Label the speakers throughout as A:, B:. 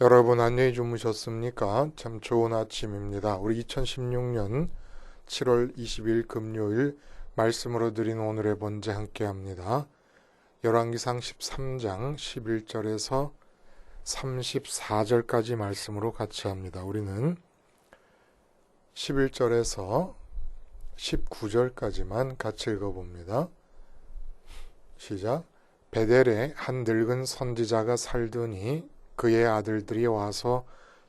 A: 여러분 안녕히 주무셨습니까? 참 좋은 아침입니다. 우리 2016년 7월 20일 금요일 말씀으로 드린 오늘의 본제 함께 합니다. 열왕기상 13장 11절에서 34절까지 말씀으로 같이 합니다. 우리는 11절에서 19절까지만 같이 읽어봅니다. 시작. 베델에 한 늙은 선지자가 살더니 그의 아들들이 와서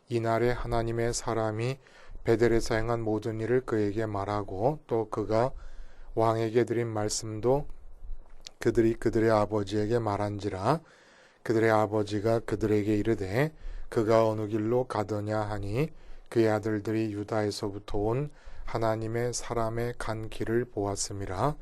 A: 이날에 하나님의 사람이 베델에서 행한 모든 일을 그에게 말하고 또 그가 왕에게 드린 말씀도 그들이 그들의 아버지에게 말한지라. 그들의 아버지가 그들에게 이르되 그가 어느 길로 가더냐 하니 그의 아들들이 유다에서부터 온 하나님의 사람의 간 길을 보았음이라.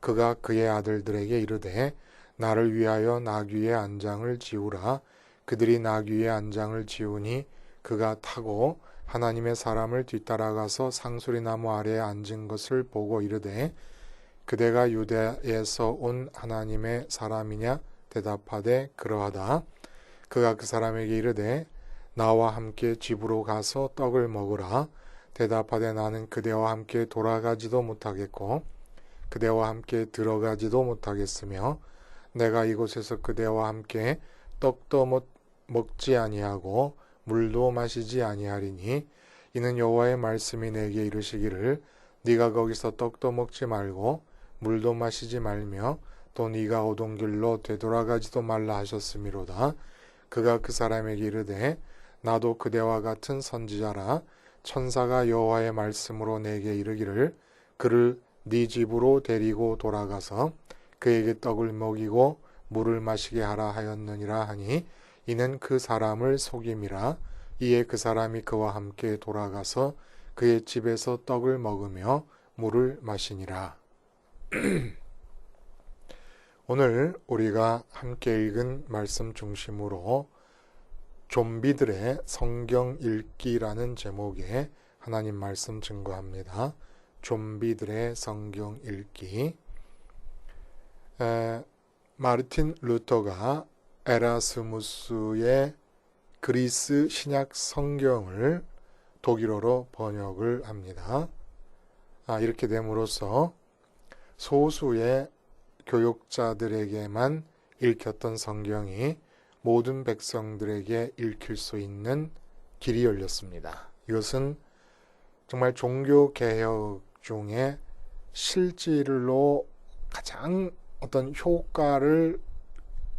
A: 그가 그의 아들들에게 이르되 나를 위하여 나귀의 안장을 지우라. 그들이 나귀의 안장을 지우니 그가 타고 하나님의 사람을 뒤따라가서 상수리나무 아래에 앉은 것을 보고 이르되 그대가 유대에서 온 하나님의 사람이냐? 대답하되 그러하다. 그가 그 사람에게 이르되 나와 함께 집으로 가서 떡을 먹으라. 대답하되 나는 그대와 함께 돌아가지도 못하겠고 그대와 함께 들어가지도 못하겠으며 내가 이곳에서 그대와 함께 떡도 먹지 아니하고 물도 마시지 아니하리니 이는 여호와의 말씀이 내게 이르시기를 네가 거기서 떡도 먹지 말고 물도 마시지 말며 또 네가 오던 길로 되돌아가지도 말라 하셨음이로다. 그가 그 사람에게 이르되 나도 그대와 같은 선지자라. 천사가 여호와의 말씀으로 내게 이르기를 그를 네 집으로 데리고 돌아가서 그에게 떡을 먹이고 물을 마시게 하라 하였느니라 하니 이는 그 사람을 속임이라. 이에 그 사람이 그와 함께 돌아가서 그의 집에서 떡을 먹으며 물을 마시니라. 오늘 우리가 함께 읽은 말씀 중심으로 좀비들의 성경 읽기라는 제목의 하나님 말씀 증거합니다. 좀비들의 성경 읽기. 마르틴 루터가 에라스무스의 그리스 신약 성경을 독일어로 번역을 합니다. 이렇게 됨으로써 소수의 교육자들에게만 읽혔던 성경이 모든 백성들에게 읽힐 수 있는 길이 열렸습니다. 이것은 정말 종교개혁 중에 실질로 가장 어떤 효과를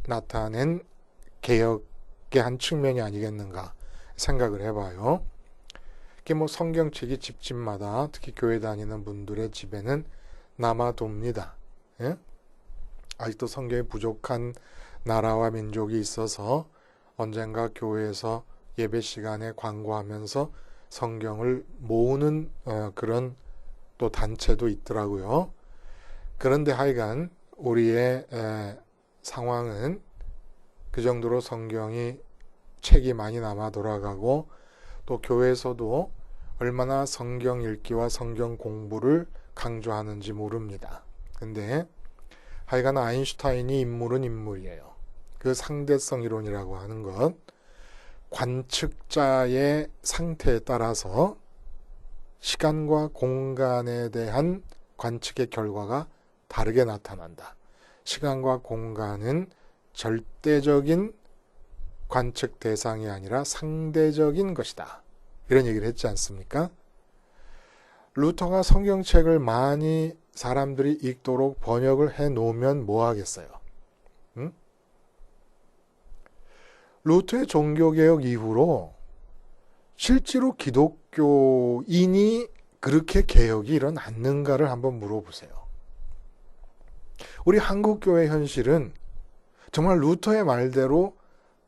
A: 나타낸 개혁의 한 측면이 아니겠는가 생각을 해봐요. 이게 성경책이 집집마다 특히 교회 다니는 분들의 집에는 남아돕니다. 예? 아직도 성경이 부족한 나라와 민족이 있어서 언젠가 교회에서 예배 시간에 광고하면서 성경을 모으는 그런 또 단체도 있더라고요. 그런데 하여간 우리의 상황은 그 정도로 성경이 책이 많이 남아 돌아가고 또 교회에서도 얼마나 성경 읽기와 성경 공부를 강조하는지 모릅니다. 근데 하여간 아인슈타인이 인물은 인물이에요. 그 상대성 이론이라고 하는 것, 관측자의 상태에 따라서 시간과 공간에 대한 관측의 결과가 다르게 나타난다. 시간과 공간은 절대적인 관측 대상이 아니라 상대적인 것이다. 이런 얘기를 했지 않습니까? 루터가 성경책을 많이 사람들이 읽도록 번역을 해 놓으면 뭐 하겠어요? 응? 루터의 종교개혁 이후로 실제로 기독교인이 그렇게 개혁이 일어났는가를 한번 물어보세요. 우리 한국교회 현실은 정말 루터의 말대로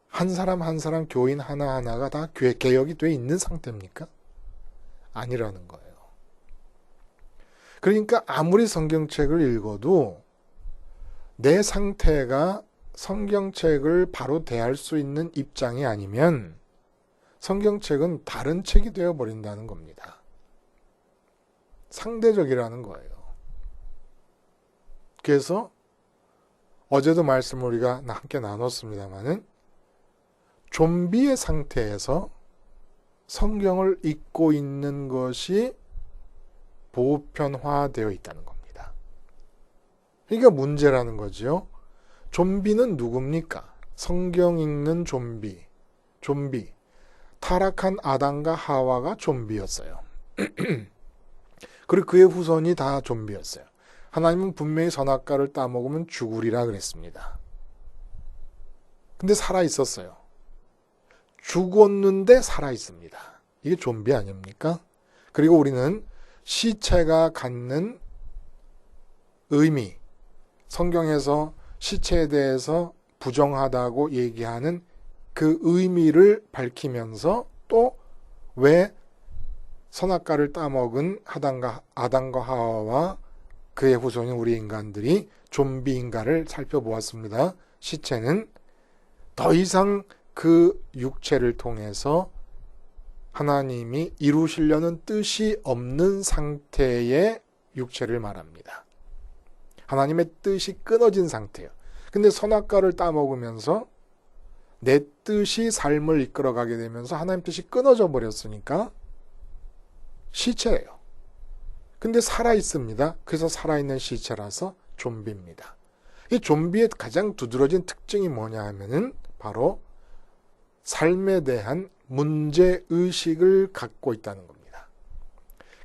A: 한 사람 한 사람 교인 하나하나가 다 개혁이 돼 있는 상태입니까? 아니라는 거예요. 그러니까 아무리 성경책을 읽어도 내 상태가 성경책을 바로 대할 수 있는 입장이 아니면 성경책은 다른 책이 되어버린다는 겁니다. 상대적이라는 거예요. 그래서 어제도 말씀을 우리가 함께 나눴습니다마는 좀비의 상태에서 성경을 읽고 있는 것이 보편화되어 있다는 겁니다. 그러니까 문제라는 거죠. 좀비는 누굽니까? 성경 읽는 좀비. 타락한 아담과 하와가 좀비였어요. 그리고 그의 후손이 다 좀비였어요. 하나님은 분명히 선악과를 따먹으면 죽으리라 그랬습니다. 근데 살아 있었어요. 죽었는데 살아 있습니다. 이게 좀비 아닙니까? 그리고 우리는 시체가 갖는 의미, 성경에서 시체에 대해서 부정하다고 얘기하는 그 의미를 밝히면서 또 왜 선악과를 따먹은 아담과 하와와 그의 후손인 우리 인간들이 좀비인가를 살펴보았습니다. 시체는 더 이상 그 육체를 통해서 하나님이 이루시려는 뜻이 없는 상태의 육체를 말합니다. 하나님의 뜻이 끊어진 상태예요. 근데 선악과를 따먹으면서 내 뜻이 삶을 이끌어가게 되면서 하나님 뜻이 끊어져 버렸으니까 시체예요. 근데 살아있습니다. 그래서 살아있는 시체라서 좀비입니다. 이 좀비의 가장 두드러진 특징이 뭐냐 하면은 바로 삶에 대한 문제의식을 갖고 있다는 겁니다.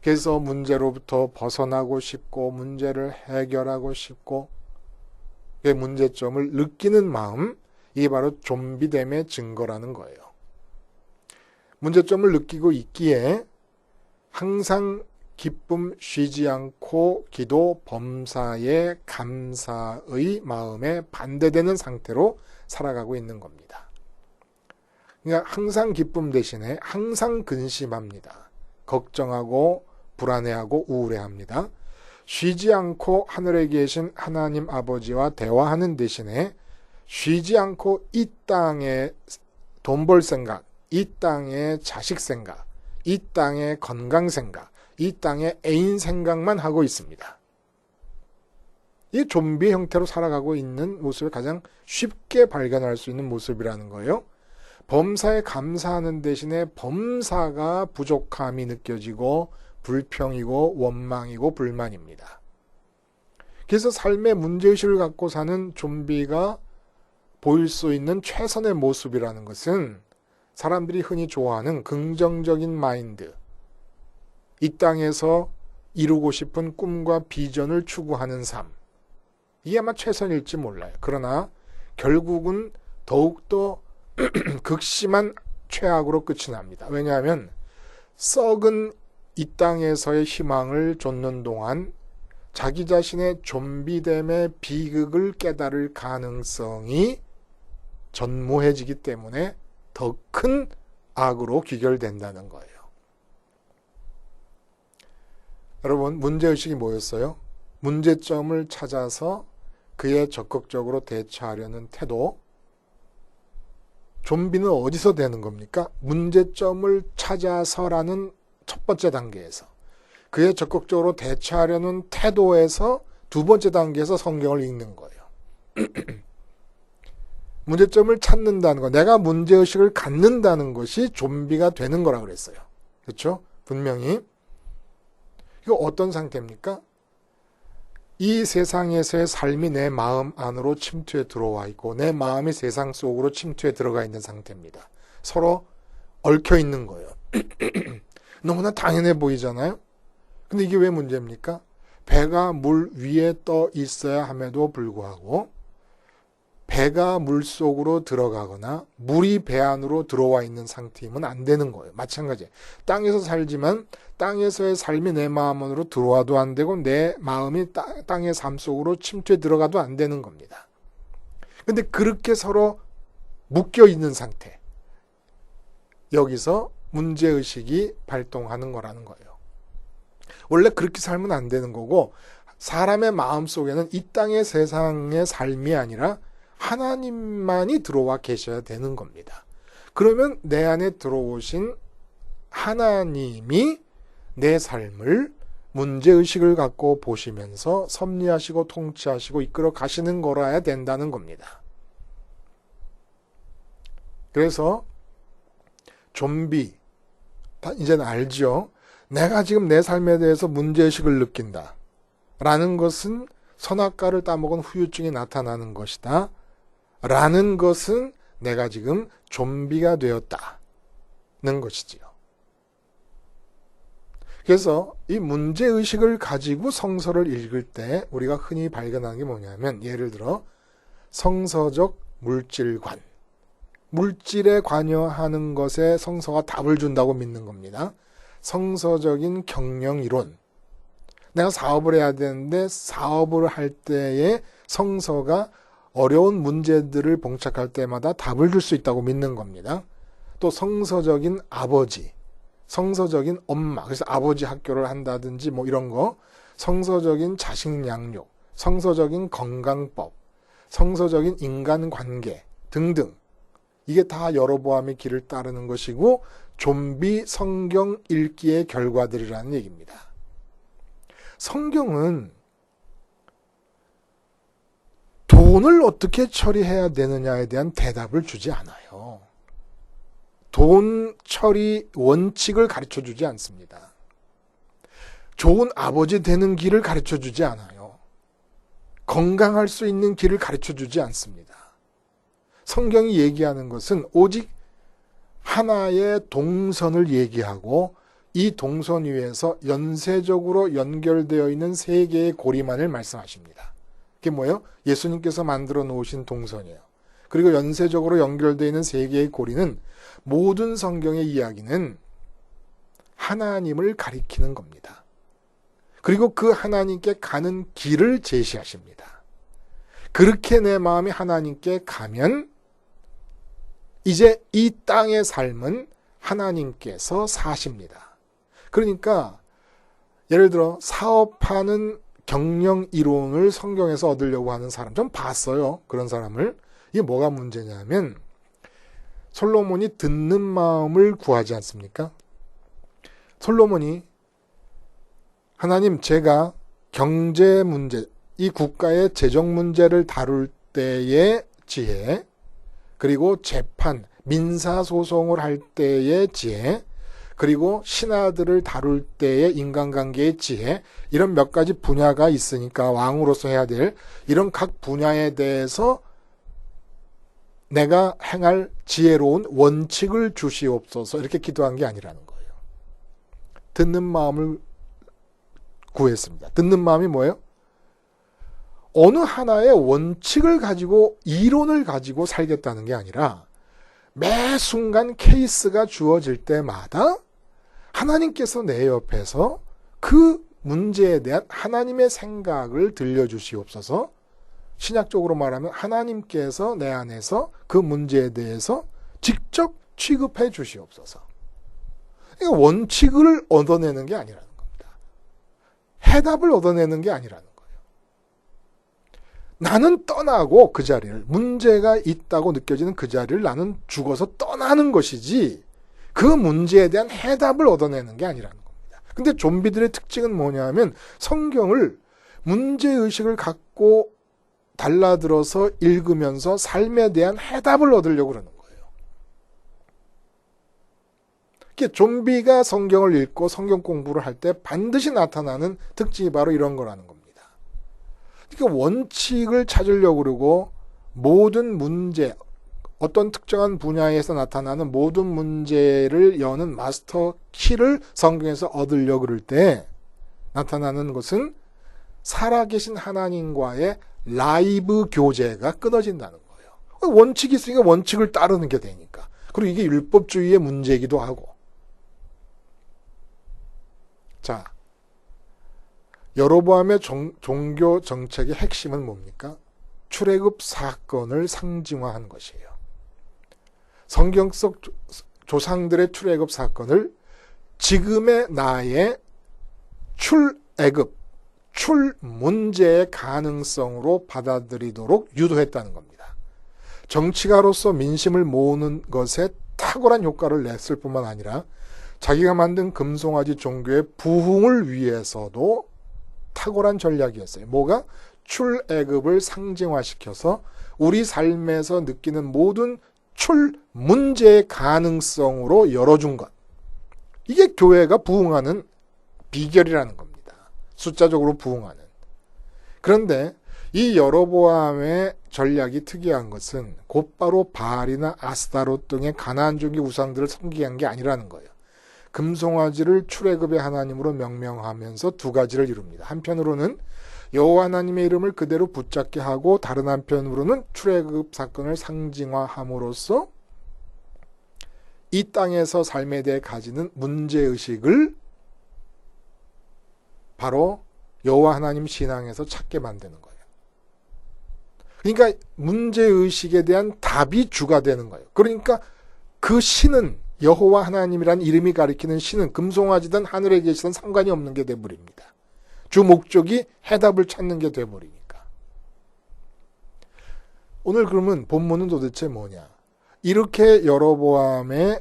A: 그래서 문제로부터 벗어나고 싶고 문제를 해결하고 싶고 그 문제점을 느끼는 마음, 이게 바로 좀비됨의 증거라는 거예요. 문제점을 느끼고 있기에 항상 기쁨 쉬지 않고 기도 범사에 감사의 마음에 반대되는 상태로 살아가고 있는 겁니다. 그러니까 항상 기쁨 대신에 항상 근심합니다. 걱정하고 불안해하고 우울해합니다. 쉬지 않고 하늘에 계신 하나님 아버지와 대화하는 대신에 쉬지 않고 이 땅에 돈 벌 생각, 이 땅에 자식 생각, 이 땅에 건강 생각, 이 땅에 애인 생각만 하고 있습니다. 이 좀비 형태로 살아가고 있는 모습을 가장 쉽게 발견할 수 있는 모습이라는 거예요. 범사에 감사하는 대신에 범사가 부족함이 느껴지고 불평이고 원망이고 불만입니다. 그래서 삶의 문제의식을 갖고 사는 좀비가 보일 수 있는 최선의 모습이라는 것은 사람들이 흔히 좋아하는 긍정적인 마인드, 이 땅에서 이루고 싶은 꿈과 비전을 추구하는 삶, 이게 아마 최선일지 몰라요. 그러나 결국은 더욱더 극심한 최악으로 끝이 납니다. 왜냐하면 썩은 이 땅에서의 희망을 쫓는 동안 자기 자신의 좀비됨의 비극을 깨달을 가능성이 전무해지기 때문에 더 큰 악으로 귀결된다는 거예요. 여러분, 문제의식이 뭐였어요? 문제점을 찾아서 그에 적극적으로 대처하려는 태도. 좀비는 어디서 되는 겁니까? 문제점을 찾아서라는 첫 번째 단계에서, 그에 적극적으로 대처하려는 태도에서 두 번째 단계에서 성경을 읽는 거예요. 문제점을 찾는다는 것, 내가 문제의식을 갖는다는 것이 좀비가 되는 거라고 그랬어요. 그렇죠? 분명히. 이거 어떤 상태입니까? 이 세상에서의 삶이 내 마음 안으로 침투해 들어와 있고 내 마음이 세상 속으로 침투해 들어가 있는 상태입니다. 서로 얽혀 있는 거예요. 너무나 당연해 보이잖아요? 근데 이게 왜 문제입니까? 배가 물 위에 떠 있어야 함에도 불구하고 배가 물 속으로 들어가거나 물이 배 안으로 들어와 있는 상태이면 안 되는 거예요. 마찬가지예요. 땅에서 살지만 땅에서의 삶이 내 마음 안으로 들어와도 안 되고 내 마음이 땅의 삶 속으로 침투해 들어가도 안 되는 겁니다. 근데 그렇게 서로 묶여 있는 상태. 여기서 문제의식이 발동하는 거라는 거예요. 원래 그렇게 살면 안 되는 거고 사람의 마음 속에는 이 땅의 세상의 삶이 아니라 하나님만이 들어와 계셔야 되는 겁니다. 그러면 내 안에 들어오신 하나님이 내 삶을 문제의식을 갖고 보시면서 섭리하시고 통치하시고 이끌어 가시는 거라야 된다는 겁니다. 그래서 좀비, 이제는 알죠. 내가 지금 내 삶에 대해서 문제의식을 느낀다 라는 것은 선악과를 따먹은 후유증이 나타나는 것이다 라는 것은 내가 지금 좀비가 되었다는 것이지요. 그래서 이 문제의식을 가지고 성서를 읽을 때 우리가 흔히 발견하는 게 뭐냐면, 예를 들어 성서적 물질관, 물질에 관여하는 것에 성서가 답을 준다고 믿는 겁니다. 성서적인 경영이론, 내가 사업을 해야 되는데 사업을 할 때에 성서가 어려운 문제들을 봉착할 때마다 답을 줄 수 있다고 믿는 겁니다. 또 성서적인 아버지, 성서적인 엄마, 그래서 아버지 학교를 한다든지 뭐 이런 거, 성서적인 자식 양육, 성서적인 건강법, 성서적인 인간관계 등등, 이게 다 여로보암의 길을 따르는 것이고 좀비 성경 읽기의 결과들이라는 얘기입니다. 성경은 돈을 어떻게 처리해야 되느냐에 대한 대답을 주지 않아요. 돈 처리 원칙을 가르쳐 주지 않습니다. 좋은 아버지 되는 길을 가르쳐 주지 않아요. 건강할 수 있는 길을 가르쳐 주지 않습니다. 성경이 얘기하는 것은 오직 하나의 동선을 얘기하고 이 동선 위에서 연쇄적으로 연결되어 있는 세 개의 고리만을 말씀하십니다. 그게 뭐예요? 예수님께서 만들어 놓으신 동선이에요. 그리고 연쇄적으로 연결되어 있는 세 개의 고리는, 모든 성경의 이야기는 하나님을 가리키는 겁니다. 그리고 그 하나님께 가는 길을 제시하십니다. 그렇게 내 마음이 하나님께 가면 이제 이 땅의 삶은 하나님께서 사십니다. 그러니까 예를 들어 사업하는 경영 이론을 성경에서 얻으려고 하는 사람, 좀 봤어요. 그런 사람을. 이게 뭐가 문제냐면, 솔로몬이 듣는 마음을 구하지 않습니까? 솔로몬이 하나님, 제가 경제 문제, 이 국가의 재정 문제를 다룰 때의 지혜, 그리고 재판, 민사소송을 할 때의 지혜, 그리고 신하들을 다룰 때의 인간관계의 지혜, 이런 몇 가지 분야가 있으니까 왕으로서 해야 될 이런 각 분야에 대해서 내가 행할 지혜로운 원칙을 주시옵소서, 이렇게 기도한 게 아니라는 거예요. 듣는 마음을 구했습니다. 듣는 마음이 뭐예요? 어느 하나의 원칙을 가지고, 이론을 가지고 살겠다는 게 아니라 매 순간 케이스가 주어질 때마다 하나님께서 내 옆에서 그 문제에 대한 하나님의 생각을 들려주시옵소서, 신약적으로 말하면 하나님께서 내 안에서 그 문제에 대해서 직접 취급해 주시옵소서. 그러니까 원칙을 얻어내는 게 아니라는 겁니다. 해답을 얻어내는 게 아니라는 거예요. 나는 떠나고 그 자리를, 문제가 있다고 느껴지는 그 자리를 나는 죽어서 떠나는 것이지 그 문제에 대한 해답을 얻어내는 게 아니라는 겁니다. 근데 좀비들의 특징은 뭐냐면, 성경을 문제의식을 갖고 달라들어서 읽으면서 삶에 대한 해답을 얻으려고 그러는 거예요. 좀비가 성경을 읽고 성경 공부를 할 때 반드시 나타나는 특징이 바로 이런 거라는 겁니다. 그러니까 원칙을 찾으려고 그러고, 모든 문제, 어떤 특정한 분야에서 나타나는 모든 문제를 여는 마스터 키를 성경에서 얻으려고 그럴 때 나타나는 것은 살아계신 하나님과의 라이브 교제가 끊어진다는 거예요. 원칙이 있으니까 원칙을 따르는 게 되니까. 그리고 이게 율법주의의 문제이기도 하고. 자, 여로보암의 종교 정책의 핵심은 뭡니까? 출애굽 사건을 상징화한 것이에요. 성경 속 조상들의 출애굽 사건을 지금의 나의 출애굽, 출 문제의 가능성으로 받아들이도록 유도했다는 겁니다. 정치가로서 민심을 모으는 것에 탁월한 효과를 냈을 뿐만 아니라 자기가 만든 금송아지 종교의 부흥을 위해서도 탁월한 전략이었어요. 뭐가? 출애굽을 상징화시켜서 우리 삶에서 느끼는 모든 탈출 문제의 가능성으로 열어준 것. 이게 교회가 부흥하는 비결이라는 겁니다. 숫자적으로 부흥하는. 그런데 이 여로보암의 전략이 특이한 것은 곧바로 바알이나 아스타롯 등의 가나안 종교 우상들을 섬기게 한 게 아니라는 거예요. 금송아지를 출애굽의 하나님으로 명명하면서 두 가지를 이룹니다. 한편으로는 여호와 하나님의 이름을 그대로 붙잡게 하고 다른 한편으로는 출애굽 사건을 상징화함으로써 이 땅에서 삶에 대해 가지는 문제의식을 바로 여호와 하나님 신앙에서 찾게 만드는 거예요. 그러니까 문제의식에 대한 답이 주가 되는 거예요. 그러니까 그 신은 여호와 하나님이라는 이름이 가리키는 신은 금송아지든 하늘에 계시든 상관이 없는 게 돼버립니다. 주 목적이 해답을 찾는 게 돼버리니까. 오늘 그러면 본문은 도대체 뭐냐? 이렇게 여로보암의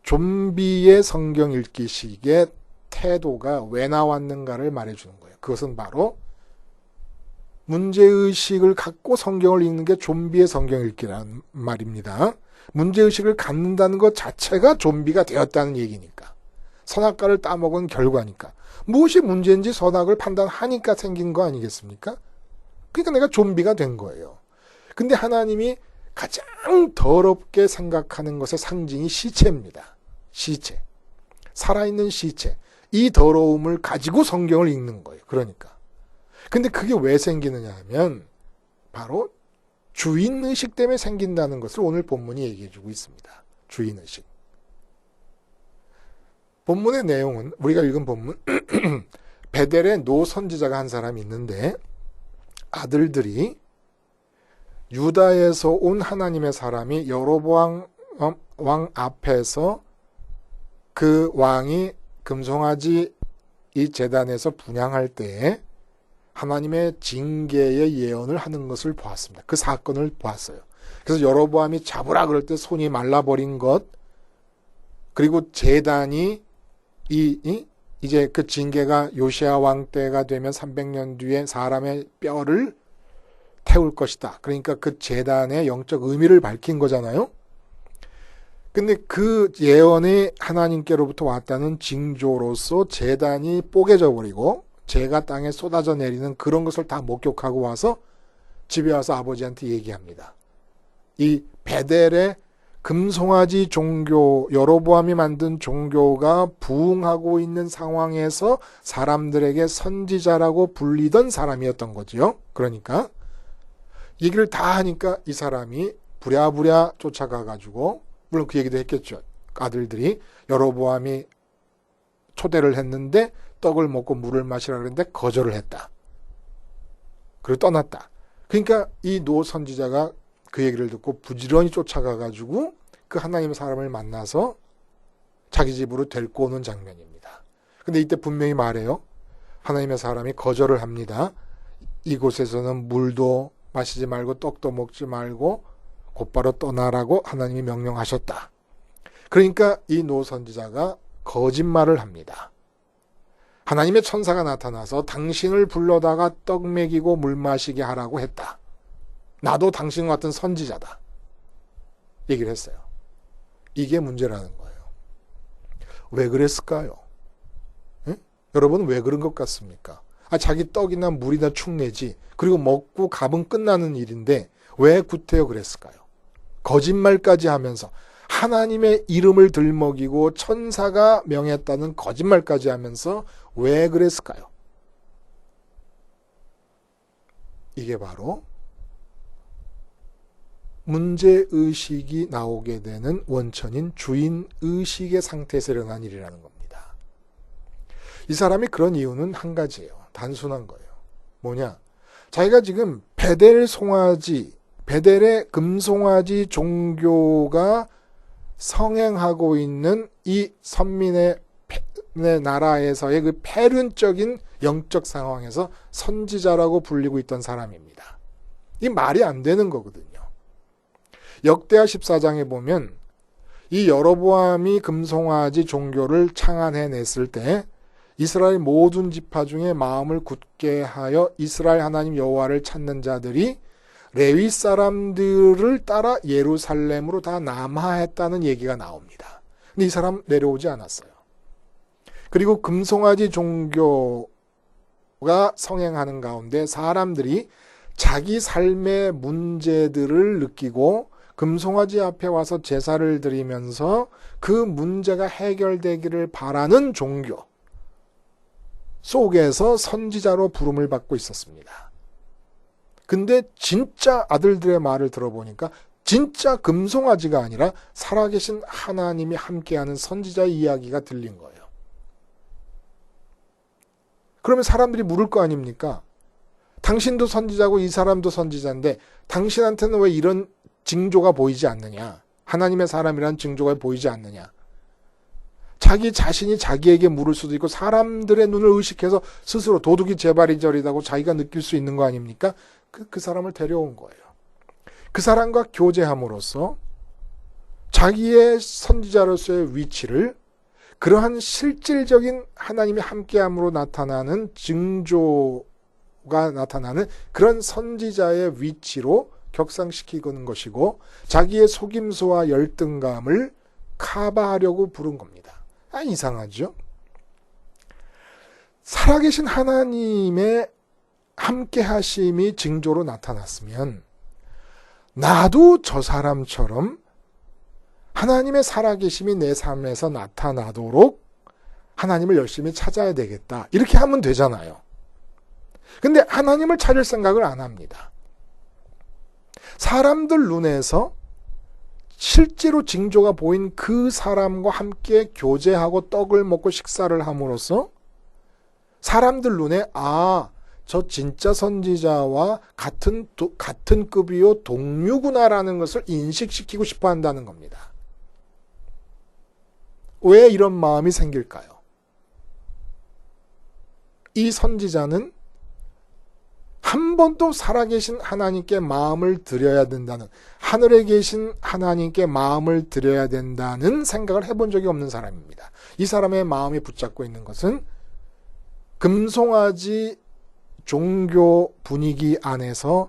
A: 좀비의 성경 읽기식의 태도가 왜 나왔는가를 말해주는 거예요. 그것은 바로 문제의식을 갖고 성경을 읽는 게 좀비의 성경 읽기란 말입니다. 문제의식을 갖는다는 것 자체가 좀비가 되었다는 얘기니까. 선악과를 따먹은 결과니까. 무엇이 문제인지 선악을 판단하니까 생긴 거 아니겠습니까? 그러니까 내가 좀비가 된 거예요. 근데 하나님이 가장 더럽게 생각하는 것의 상징이 시체입니다. 시체. 살아있는 시체. 이 더러움을 가지고 성경을 읽는 거예요. 그러니까. 근데 그게 왜 생기느냐 하면 바로 주인의식 때문에 생긴다는 것을 오늘 본문이 얘기해주고 있습니다. 주인의식. 본문의 내용은 우리가 읽은 본문 베델에 노 선지자가 한 사람이 있는데 아들들이 유다에서 온 하나님의 사람이 여로보암 왕 앞에서 그 왕이 금송아지 이 제단에서 분향할 때에 하나님의 징계의 예언을 하는 것을 보았습니다. 그 사건을 보았어요. 그래서 여로보암이 잡으라 그럴 때 손이 말라버린 것, 그리고 제단이 이제 그 징계가 요시야 왕 때가 되면 300년 뒤에 사람의 뼈를 태울 것이다. 그러니까 그 제단의 영적 의미를 밝힌 거잖아요. 근데 그 예언이 하나님께로부터 왔다는 징조로서 제단이 뽀개져 버리고 재가 땅에 쏟아져 내리는 그런 것을 다 목격하고 와서 집에 와서 아버지한테 얘기합니다. 이 베델의 금송아지 종교, 여로보암이 만든 종교가 부흥하고 있는 상황에서 사람들에게 선지자라고 불리던 사람이었던 거지요. 그러니까 얘기를 다 하니까 이 사람이 부랴부랴 쫓아가가지고, 물론 그 얘기도 했겠죠. 아들들이 여로보암이 초대를 했는데 떡을 먹고 물을 마시라 그랬는데 거절을 했다. 그리고 떠났다. 그러니까 이 노 선지자가 그 얘기를 듣고 부지런히 쫓아가가지고 그 하나님의 사람을 만나서 자기 집으로 데리고 오는 장면입니다. 근데 이때 분명히 말해요. 하나님의 사람이 거절을 합니다. 이곳에서는 물도 마시지 말고 떡도 먹지 말고 곧바로 떠나라고 하나님이 명령하셨다. 그러니까 이 노 선지자가 거짓말을 합니다. 하나님의 천사가 나타나서 당신을 불러다가 떡 먹이고 물 마시게 하라고 했다. 나도 당신 같은 선지자다. 얘기를 했어요. 이게 문제라는 거예요. 왜 그랬을까요? 응? 여러분 왜 그런 것 같습니까? 자기 떡이나 물이나 축내지 그리고 먹고 가면 끝나는 일인데 왜 구태여 그랬을까요? 거짓말까지 하면서 하나님의 이름을 들먹이고 천사가 명했다는 거짓말까지 하면서 왜 그랬을까요? 이게 바로 문제의식이 나오게 되는 원천인 주인의식의 상태에서 일어난 일이라는 겁니다. 이 사람이 그런 이유는 한 가지예요. 단순한 거예요. 뭐냐? 자기가 지금 베델의 금송아지 종교가 성행하고 있는 이 선민의 나라에서의 그 폐륜적인 영적 상황에서 선지자라고 불리고 있던 사람입니다. 이 말이 안 되는 거거든요. 역대하 14장에 보면 이 여로보암이 금송아지 종교를 창안해냈을 때 이스라엘 모든 지파 중에 마음을 굳게 하여 이스라엘 하나님 여호와를 찾는 자들이 레위 사람들을 따라 예루살렘으로 다 남하했다는 얘기가 나옵니다. 근데 이 사람 내려오지 않았어요. 그리고 금송아지 종교가 성행하는 가운데 사람들이 자기 삶의 문제들을 느끼고 금송아지 앞에 와서 제사를 드리면서 그 문제가 해결되기를 바라는 종교 속에서 선지자로 부름을 받고 있었습니다. 근데 진짜 아들들의 말을 들어보니까 진짜 금송아지가 아니라 살아계신 하나님이 함께하는 선지자의 이야기가 들린 거예요. 그러면 사람들이 물을 거 아닙니까? 당신도 선지자고 이 사람도 선지자인데 당신한테는 왜 이런 징조가 보이지 않느냐? 하나님의 사람이라는 징조가 보이지 않느냐? 자기 자신이 자기에게 물을 수도 있고 사람들의 눈을 의식해서 스스로 도둑이 제발이 저리다고 자기가 느낄 수 있는 거 아닙니까? 그 사람을 데려온 거예요. 그 사람과 교제함으로써 자기의 선지자로서의 위치를 그러한 실질적인 하나님의 함께함으로 나타나는 징조가 나타나는 그런 선지자의 위치로 격상시키는 것이고 자기의 속임수와 열등감을 커버하려고 부른 겁니다. 이상하죠? 살아계신 하나님의 함께하심이 징조로 나타났으면 나도 저 사람처럼 하나님의 살아계심이 내 삶에서 나타나도록 하나님을 열심히 찾아야 되겠다. 이렇게 하면 되잖아요. 근데 하나님을 찾을 생각을 안 합니다. 사람들 눈에서 실제로 징조가 보인 그 사람과 함께 교제하고 떡을 먹고 식사를 함으로써 사람들 눈에 저 진짜 선지자와 같은 급이요 동류구나라는 것을 인식시키고 싶어 한다는 겁니다. 왜 이런 마음이 생길까요? 이 선지자는 한 번도 살아계신 하나님께 마음을 드려야 된다는, 하늘에 계신 하나님께 마음을 드려야 된다는 생각을 해본 적이 없는 사람입니다. 이 사람의 마음이 붙잡고 있는 것은 금송아지 종교 분위기 안에서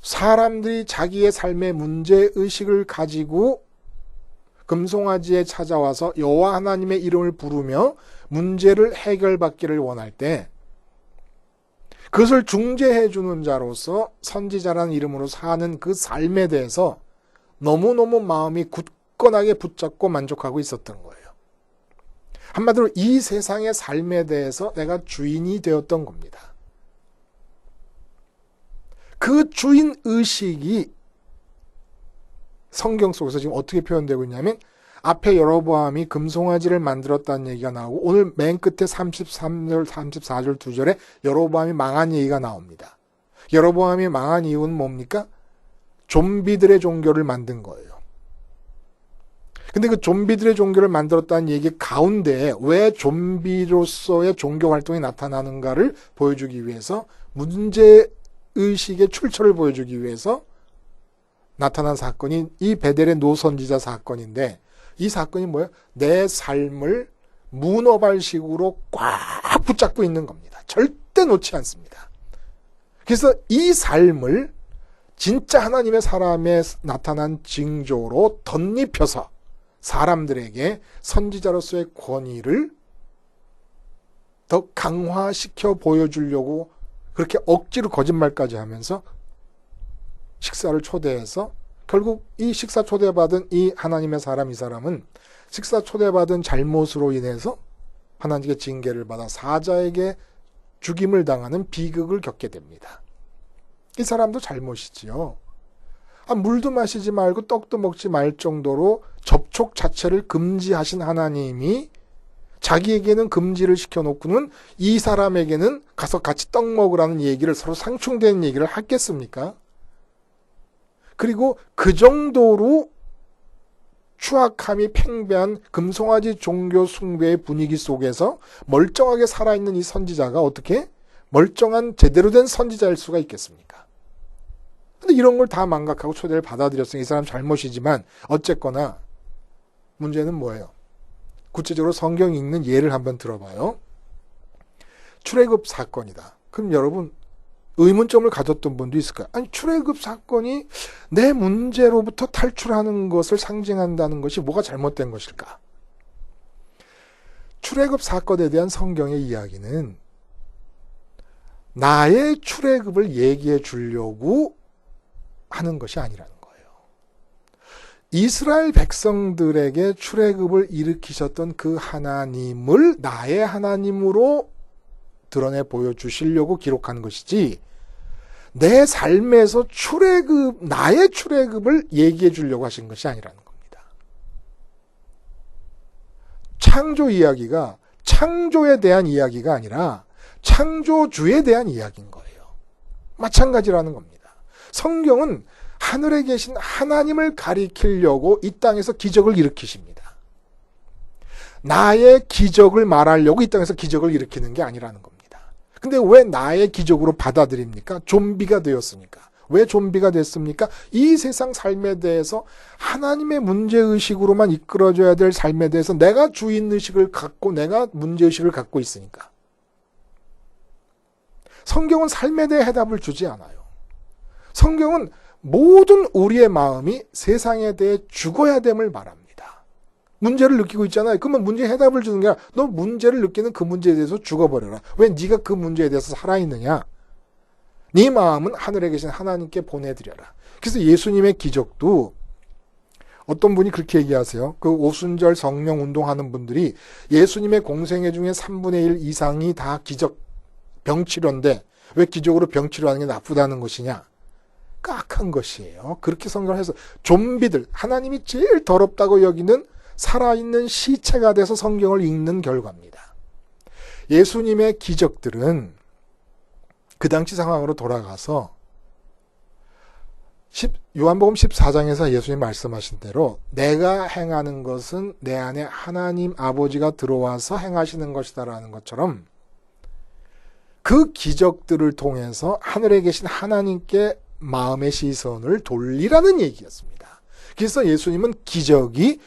A: 사람들이 자기의 삶의 문제의식을 가지고 금송아지에 찾아와서 여호와 하나님의 이름을 부르며 문제를 해결받기를 원할 때 그것을 중재해 주는 자로서 선지자라는 이름으로 사는 그 삶에 대해서 너무너무 마음이 굳건하게 붙잡고 만족하고 있었던 거예요. 한마디로 이 세상의 삶에 대해서 내가 주인이 되었던 겁니다. 그 주인 의식이 성경 속에서 지금 어떻게 표현되고 있냐면 앞에 여로보암이 금송아지를 만들었다는 얘기가 나오고 오늘 맨 끝에 33절, 34절 2절에 여로보암이 망한 얘기가 나옵니다. 여로보암이 망한 이유는 뭡니까? 좀비들의 종교를 만든 거예요. 근데 그 좀비들의 종교를 만들었다는 얘기 가운데 왜 좀비로서의 종교 활동이 나타나는가를 보여주기 위해서 문제의식의 출처를 보여주기 위해서 나타난 사건이 이 베델의 노선지자 사건인데 이 사건이 뭐예요? 내 삶을 문어발식으로 꽉 붙잡고 있는 겁니다. 절대 놓지 않습니다. 그래서 이 삶을 진짜 하나님의 사람에 나타난 징조로 덧입혀서 사람들에게 선지자로서의 권위를 더 강화시켜 보여주려고 그렇게 억지로 거짓말까지 하면서 식사를 초대해서 결국 이 식사 초대받은 이 하나님의 사람, 이 사람은 식사 초대받은 잘못으로 인해서 하나님께 징계를 받아 사자에게 죽임을 당하는 비극을 겪게 됩니다. 이 사람도 잘못이지요. 물도 마시지 말고 떡도 먹지 말 정도로 접촉 자체를 금지하신 하나님이 자기에게는 금지를 시켜놓고는 이 사람에게는 가서 같이 떡 먹으라는 얘기를 서로 상충되는 얘기를 하겠습니까? 그리고 그 정도로 추악함이 팽배한 금송아지 종교 숭배의 분위기 속에서 멀쩡하게 살아있는 이 선지자가 어떻게 멀쩡한 제대로 된 선지자일 수가 있겠습니까? 근데 이런 걸 다 망각하고 초대를 받아들였으니 이 사람 잘못이지만 어쨌거나 문제는 뭐예요? 구체적으로 성경 읽는 예를 한번 들어봐요. 출애굽 사건이다. 그럼 여러분 의문점을 가졌던 분도 있을 거야. 아니, 출애굽 사건이 내 문제로부터 탈출하는 것을 상징한다는 것이 뭐가 잘못된 것일까? 출애굽 사건에 대한 성경의 이야기는 나의 출애굽을 얘기해 주려고 하는 것이 아니라는 거예요. 이스라엘 백성들에게 출애굽을 일으키셨던 그 하나님을 나의 하나님으로 드러내 보여주시려고 기록한 것이지, 내 삶에서 나의 출애굽을 얘기해 주려고 하신 것이 아니라는 겁니다. 창조 이야기가 창조에 대한 이야기가 아니라 창조주에 대한 이야기인 거예요. 마찬가지라는 겁니다. 성경은 하늘에 계신 하나님을 가리키려고 이 땅에서 기적을 일으키십니다. 나의 기적을 말하려고 이 땅에서 기적을 일으키는 게 아니라는 겁니다. 근데 왜 나의 기적으로 받아들입니까? 좀비가 되었으니까. 왜 좀비가 됐습니까? 이 세상 삶에 대해서 하나님의 문제의식으로만 이끌어줘야 될 삶에 대해서 내가 주인의식을 갖고 내가 문제의식을 갖고 있으니까. 성경은 삶에 대해 해답을 주지 않아요. 성경은 모든 우리의 마음이 세상에 대해 죽어야 됨을 말합니다. 문제를 느끼고 있잖아요. 그러면 문제에 해답을 주는 게 아니라 너 문제를 느끼는 그 문제에 대해서 죽어버려라. 왜 네가 그 문제에 대해서 살아있느냐? 네 마음은 하늘에 계신 하나님께 보내드려라. 그래서 예수님의 기적도 어떤 분이 그렇게 얘기하세요. 그 오순절 성령 운동하는 분들이 예수님의 공생애 중에 3분의 1 이상이 다 기적, 병치료인데 왜 기적으로 병치료하는 게 나쁘다는 것이냐? 악한 것이에요. 그렇게 성경을 해서 좀비들, 하나님이 제일 더럽다고 여기는 살아있는 시체가 돼서 성경을 읽는 결과입니다. 예수님의 기적들은 그 당시 상황으로 돌아가서 요한복음 14장에서 예수님 말씀하신 대로 내가 행하는 것은 내 안에 하나님 아버지가 들어와서 행하시는 것이다라는 것처럼 그 기적들을 통해서 하늘에 계신 하나님께 마음의 시선을 돌리라는 얘기였습니다. 그래서 예수님은 기적이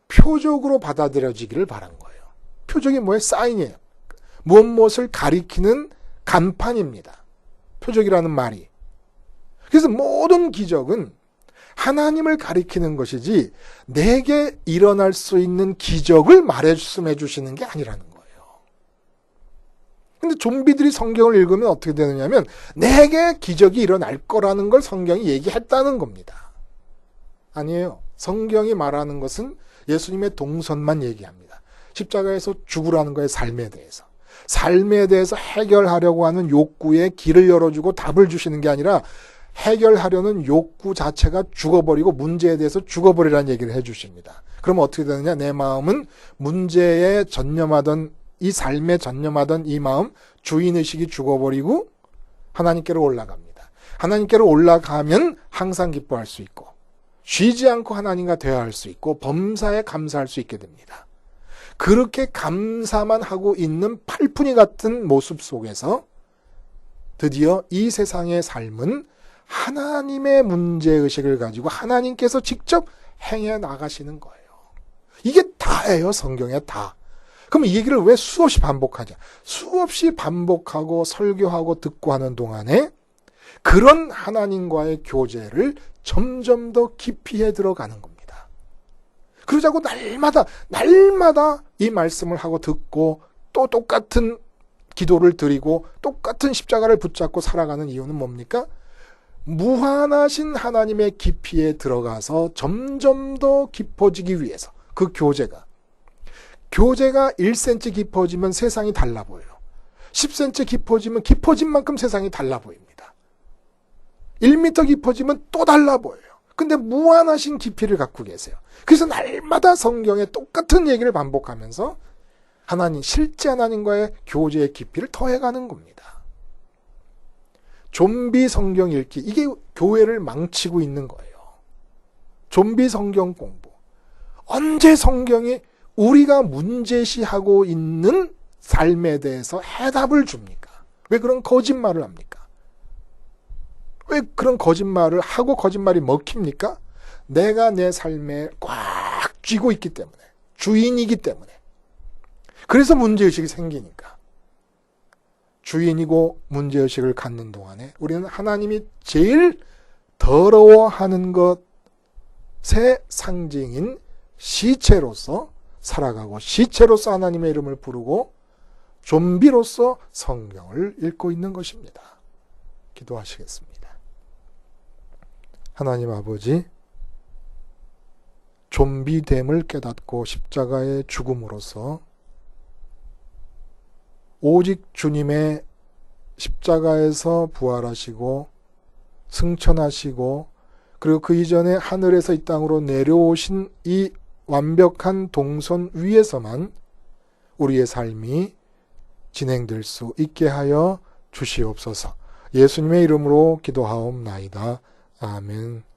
A: 표적으로 받아들여지기를 바란 거예요. 표적이 뭐예요? 사인이에요. 무엇을 가리키는 간판입니다. 표적이라는 말이. 그래서 모든 기적은 하나님을 가리키는 것이지 내게 일어날 수 있는 기적을 말씀해 주시는 게 아니라는 거예요. 근데 좀비들이 성경을 읽으면 어떻게 되느냐면 내게 기적이 일어날 거라는 걸 성경이 얘기했다는 겁니다. 아니에요. 성경이 말하는 것은 예수님의 동선만 얘기합니다. 십자가에서 죽으라는 거예요. 삶에 대해서. 삶에 대해서 해결하려고 하는 욕구에 길을 열어주고 답을 주시는 게 아니라 해결하려는 욕구 자체가 죽어버리고 문제에 대해서 죽어버리라는 얘기를 해주십니다. 그러면 어떻게 되느냐? 내 마음은 문제에 전념하던 이 삶에 전념하던 이 마음 주인의식이 죽어버리고 하나님께로 올라갑니다. 하나님께로 올라가면 항상 기뻐할 수 있고 쉬지 않고 하나님과 대화할 수 있고 범사에 감사할 수 있게 됩니다. 그렇게 감사만 하고 있는 팔푼이 같은 모습 속에서 드디어 이 세상의 삶은 하나님의 문제의식을 가지고 하나님께서 직접 행해 나가시는 거예요. 이게 다예요. 성경에 다. 그럼 이 얘기를 왜 수없이 반복하냐? 수없이 반복하고 설교하고 듣고 하는 동안에 그런 하나님과의 교제를 점점 더 깊이 해 들어가는 겁니다. 그러자고 날마다 이 말씀을 하고 듣고 또 똑같은 기도를 드리고 똑같은 십자가를 붙잡고 살아가는 이유는 뭡니까? 무한하신 하나님의 깊이에 들어가서 점점 더 깊어지기 위해서 그 교제가 1cm 깊어지면 세상이 달라 보여요. 10cm 깊어지면 깊어진 만큼 세상이 달라 보입니다. 1m 깊어지면 또 달라 보여요. 근데 무한하신 깊이를 갖고 계세요. 그래서 날마다 성경에 똑같은 얘기를 반복하면서 실제 하나님과의 교제의 깊이를 더해가는 겁니다. 좀비 성경 읽기, 이게 교회를 망치고 있는 거예요. 좀비 성경 공부. 언제 성경이 우리가 문제시하고 있는 삶에 대해서 해답을 줍니까? 왜 그런 거짓말을 합니까? 왜 그런 거짓말을 하고 거짓말이 먹힙니까? 내가 내 삶에 꽉 쥐고 있기 때문에, 주인이기 때문에. 그래서 문제의식이 생기니까. 주인이고 문제의식을 갖는 동안에 우리는 하나님이 제일 더러워하는 것의 상징인 시체로서 살아가고 시체로서 하나님의 이름을 부르고 좀비로서 성경을 읽고 있는 것입니다. 기도하시겠습니다. 하나님 아버지, 좀비됨을 깨닫고 십자가의 죽음으로써 오직 주님의 십자가에서 부활하시고 승천하시고 그리고 그 이전에 하늘에서 이 땅으로 내려오신 이 완벽한 동선 위에서만 우리의 삶이 진행될 수 있게 하여 주시옵소서. 예수님의 이름으로 기도하옵나이다. 아멘.